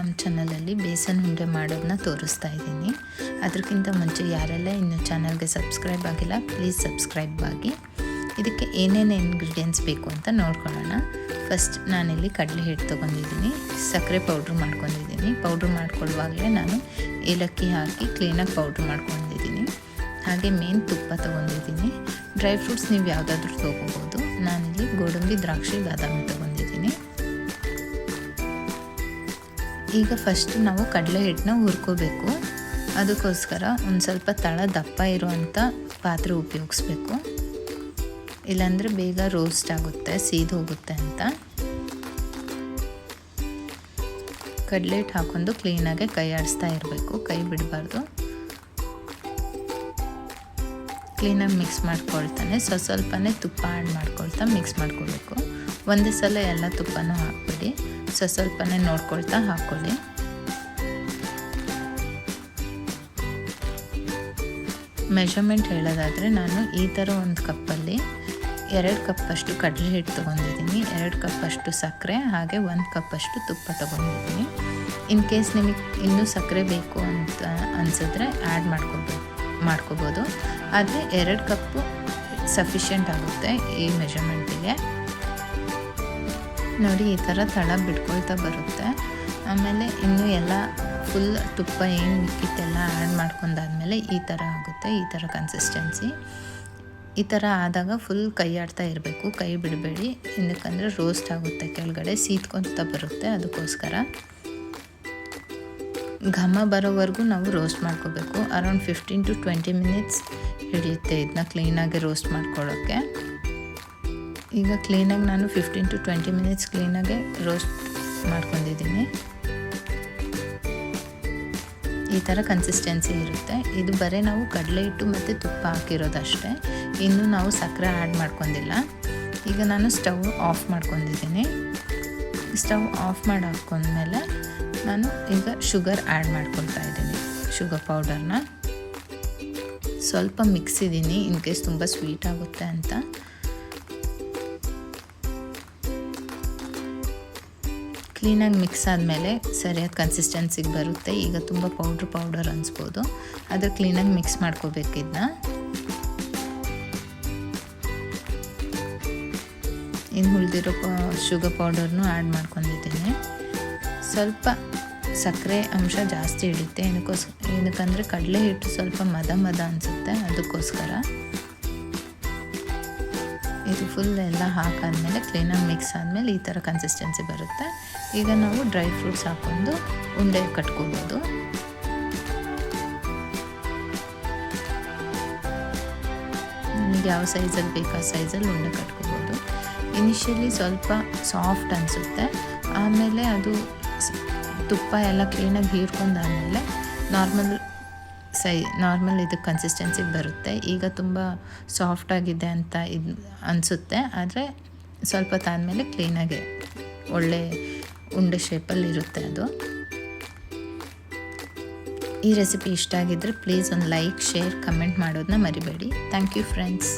ನಮ್ಮ ಚಾನಲಲ್ಲಿ ಬೇಸನ್ ಉಂಡೆ ಮಾಡೋದನ್ನ ತೋರಿಸ್ತಾ ಇದ್ದೀನಿ. ಅದಕ್ಕಿಂತ ಮುಂಚೆ ಯಾರೆಲ್ಲ ಇನ್ನೂ ಚಾನಲ್ಗೆ ಸಬ್ಸ್ಕ್ರೈಬ್ ಆಗಿಲ್ಲ ಪ್ಲೀಸ್ ಸಬ್ಸ್ಕ್ರೈಬ್ ಆಗಿ. ಇದಕ್ಕೆ ಏನೇನು ಇಂಗ್ರೀಡಿಯೆಂಟ್ಸ್ ಬೇಕು ಅಂತ ನೋಡ್ಕೊಳ್ಳೋಣ. ಫಸ್ಟ್ ನಾನಿಲ್ಲಿ ಕಡಲೆ ಹಿಟ್ಟು ತೊಗೊಂಡಿದ್ದೀನಿ, ಸಕ್ಕರೆ ಪೌಡ್ರ್ ಮಾಡ್ಕೊಂಡಿದ್ದೀನಿ. ಪೌಡ್ರ್ ಮಾಡ್ಕೊಳ್ಳುವಾಗಲೇ ನಾನು ಏಲಕ್ಕಿ ಹಾಕಿ ಕ್ಲೀನಾಗಿ ಪೌಡ್ರ್ ಮಾಡ್ಕೊಂಡಿದ್ದೀನಿ. ಹಾಗೆ ಮೇನ್ ತುಪ್ಪ ತೊಗೊಂಡಿದ್ದೀನಿ. ಡ್ರೈ ಫ್ರೂಟ್ಸ್ ನೀವು ಯಾವುದಾದ್ರೂ ತೊಗೋಬೋದು. ನಾನಿಲ್ಲಿ ಗೋಡಂಬಿ, ದ್ರಾಕ್ಷಿ, ಬಾದಾಮಿ ತೊಗೊಂಡಿದ್ದೀನಿ. ಈಗ ಫಸ್ಟ್ ನಾವು ಕಡಲೆ ಹಿಟ್ಟನ್ನ ಹುರ್ಕೋಬೇಕು. ಅದಕ್ಕೋಸ್ಕರ ಒಂದು ಸ್ವಲ್ಪ ತಳ ದಪ್ಪ ಇರುವಂಥ ಪಾತ್ರೆ ಉಪಯೋಗಿಸ್ಬೇಕು, ಇಲ್ಲಾಂದರೆ ಬೇಗ ರೋಸ್ಟ್ ಆಗುತ್ತೆ, ಸೀದು ಹೋಗುತ್ತೆ ಅಂತ. ಕಡಲೆ ಹಿಟ್ಟು ಹಾಕೊಂಡು ಕ್ಲೀನಾಗೆ ಕೈ ಆಡಿಸ್ತಾ ಇರಬೇಕು, ಕೈ ಬಿಡಬಾರ್ದು. ಕ್ಲೀನಾಗಿ ಮಿಕ್ಸ್ ಮಾಡ್ಕೊಳ್ತಾನೆ ಸ್ವಲ್ಪನೇ ತುಪ್ಪ ಆ್ಯಡ್ ಮಾಡ್ಕೊಳ್ತಾ ಮಿಕ್ಸ್ ಮಾಡ್ಕೋಬೇಕು. ಒಂದೇ ಸಲ ಎಲ್ಲ ತುಪ್ಪನೂ ಹಾಕ್ಬಿಡಿ, ಸ್ವಲ್ಪನೇ ನೋಡ್ಕೊಳ್ತಾ ಹಾಕ್ಕೊಳ್ಳಿ. ಮೆಷರ್ಮೆಂಟ್ ಹೇಳೋದಾದರೆ ನಾನು ಈ ಥರ ಒಂದು ಕಪ್ಪಲ್ಲಿ 2 ಕಪ್ಪಷ್ಟು ಕಡಲೆ ಹಿಟ್ಟು ತೊಗೊಂಡಿದ್ದೀನಿ, 2 ಕಪ್ಪಷ್ಟು ಸಕ್ಕರೆ, ಹಾಗೆ 1 ಕಪ್ಪಷ್ಟು ತುಪ್ಪ ತೊಗೊಂಡಿದ್ದೀನಿ. ಇನ್ ಕೇಸ್ ನಿಮಗೆ ಇನ್ನೂ ಸಕ್ಕರೆ ಬೇಕು ಅಂತ ಅನಿಸಿದ್ರೆ ಆ್ಯಡ್ ಮಾಡ್ಕೋಬೋದು. ಆದರೆ 2 ಕಪ್ಪು ಸಫಿಷಿಯೆಂಟ್ ಆಗುತ್ತೆ ಈ ಮೆಷರ್ಮೆಂಟಿಗೆ. ನೋಡಿ ಈ ಥರ ತಳ ಬಿಡ್ಕೊಳ್ತಾ ಬರುತ್ತೆ. ಆಮೇಲೆ ಇನ್ನೂ ಎಲ್ಲ ಫುಲ್ ತುಪ್ಪ ಏನು ಮಿಕ್ಕಿತ್ತೆಲ್ಲ ಆ್ಯಡ್ ಮಾಡ್ಕೊಂಡಾದ್ಮೇಲೆ ಈ ಥರ ಆಗುತ್ತೆ, ಈ ಥರ ಕನ್ಸಿಸ್ಟೆನ್ಸಿ. ಈ ಥರ ಆದಾಗ ಫುಲ್ ಕೈ ಆಡ್ತಾ ಇರಬೇಕು, ಕೈ ಬಿಡಬೇಡಿ, ఎందుకంದರೆ ರೋಸ್ಟ್ ಆಗುತ್ತೆ, ಕೆಳಗಡೆ ಸೀದ್ಕೊಳ್ತಾ ಬರುತ್ತೆ. ಅದಕ್ಕೋಸ್ಕರ ಘಮ ಬರೋವರೆಗೂ ನಾವು ರೋಸ್ಟ್ ಮಾಡ್ಕೋಬೇಕು. ಅರೌಂಡ್ 15 to 20 ಮಿನಿಟ್ಸ್ ಹಿಡಿಯುತ್ತೆ ಇದನ್ನ ಕ್ಲೀನಾಗಿ ರೋಸ್ಟ್ ಮಾಡ್ಕೊಳ್ಳೋಕ್ಕೆ. ಈಗ ಕ್ಲೀನಾಗಿ ನಾನು 15 to 20 ಮಿನಿಟ್ಸ್ ಕ್ಲೀನಾಗೆ ರೋಸ್ಟ್ ಮಾಡ್ಕೊಂಡಿದ್ದೀನಿ. ಈ ಥರ ಕನ್ಸಿಸ್ಟೆನ್ಸಿ ಇರುತ್ತೆ. ಇದು ಬರೀ ನಾವು ಕಡಲೆ ಹಿಟ್ಟು ಮತ್ತು ತುಪ್ಪ ಹಾಕಿರೋದಷ್ಟೇ, ಇನ್ನೂ ನಾವು ಸಕ್ಕರೆ ಆ್ಯಡ್ ಮಾಡ್ಕೊಂಡಿಲ್ಲ. ಈಗ ನಾನು ಸ್ಟವ್ ಆಫ್ ಮಾಡ್ಕೊಂಡಿದ್ದೀನಿ. ಸ್ಟವ್ ಆಫ್ ಮಾಡಿ ಹಾಕ್ಕೊಂಡ್ಮೇಲೆ ನಾನು ಈಗ ಶುಗರ್ ಆ್ಯಡ್ ಮಾಡ್ಕೊಳ್ತಾ ಇದ್ದೀನಿ. ಶುಗರ್ ಪೌಡರ್ನ ಸ್ವಲ್ಪ ಮಿಕ್ಸಿದ್ದೀನಿ, ಇನ್ ಕೇಸ್ ತುಂಬ ಸ್ವೀಟ್ ಆಗುತ್ತೆ ಅಂತ. ಕ್ಲೀನಾಗಿ ಮಿಕ್ಸ್ ಆದಮೇಲೆ ಸರಿಯಾದ ಕನ್ಸಿಸ್ಟೆನ್ಸಿಗೆ ಬರುತ್ತೆ. ಈಗ ತುಂಬ ಪೌಡರ್ ಅನಿಸ್ಬೋದು, ಆದರೆ ಕ್ಲೀನಾಗಿ ಮಿಕ್ಸ್ ಮಾಡ್ಕೋಬೇಕಿದ್ನ. ಇನ್ನು ಉಳಿದಿರೋ ಶುಗರ್ ಪೌಡರ್ನೂ ಆ್ಯಡ್ ಮಾಡ್ಕೊಂಡಿದ್ದೀನಿ. ಸ್ವಲ್ಪ ಸಕ್ಕರೆ ಅಂಶ ಜಾಸ್ತಿ ಹಿಡಿಯುತ್ತೆ, ಏನಕ್ಕಂದರೆ ಕಡಲೆ ಹಿಟ್ಟು ಸ್ವಲ್ಪ ಮದ ಅನಿಸುತ್ತೆ, ಅದಕ್ಕೋಸ್ಕರ. ಇದು ಫುಲ್ ಎಲ್ಲ ಹಾಕಾದ್ಮೇಲೆ ಕ್ಲೀನಾಗಿ ಮಿಕ್ಸ್ ಆದಮೇಲೆ ಈ ಥರ ಕನ್ಸಿಸ್ಟೆನ್ಸಿ ಬರುತ್ತೆ. ಈಗ ನಾವು ಡ್ರೈ ಫ್ರೂಟ್ಸ್ ಹಾಕ್ಕೊಂಡು ಉಂಡೆ ಕಟ್ಕೋಬೋದು. ನಿಮಗೆ ಯಾವ ಸೈಜಲ್ಲಿ ಬೇಕು ಆ ಸೈಜಲ್ಲಿ ಉಂಡೆ ಕಟ್ಕೋಬೋದು. ಇನಿಷಿಯಲಿ ಸ್ವಲ್ಪ ಸಾಫ್ಟ್ ಅನಿಸುತ್ತೆ, ಆಮೇಲೆ ಅದು ತುಪ್ಪ ಎಲ್ಲ ಕ್ಲೀನಾಗಿ ಹೀರ್ಕೊಂಡಾದ್ಮೇಲೆ ನಾರ್ಮಲ್ ಇದು ಕನ್ಸಿಸ್ಟೆನ್ಸಿಗೆ ಬರುತ್ತೆ. ಈಗ ತುಂಬ ಸಾಫ್ಟಾಗಿದೆ ಅಂತ ಇದು ಅನಿಸುತ್ತೆ, ಆದರೆ ಸ್ವಲ್ಪ ತಾದ್ಮೇಲೆ ಕ್ಲೀನಾಗೆ ಒಳ್ಳೆ ಉಂಡೆ ಶೇಪಲ್ಲಿ ಇರುತ್ತೆ ಅದು. ಈ ರೆಸಿಪಿ ಇಷ್ಟ ಆಗಿದ್ದರೆ ಪ್ಲೀಸ್ ಒಂದು ಲೈಕ್, ಶೇರ್, ಕಮೆಂಟ್ ಮಾಡೋದನ್ನ ಮರಿಬೇಡಿ. Thank you friends.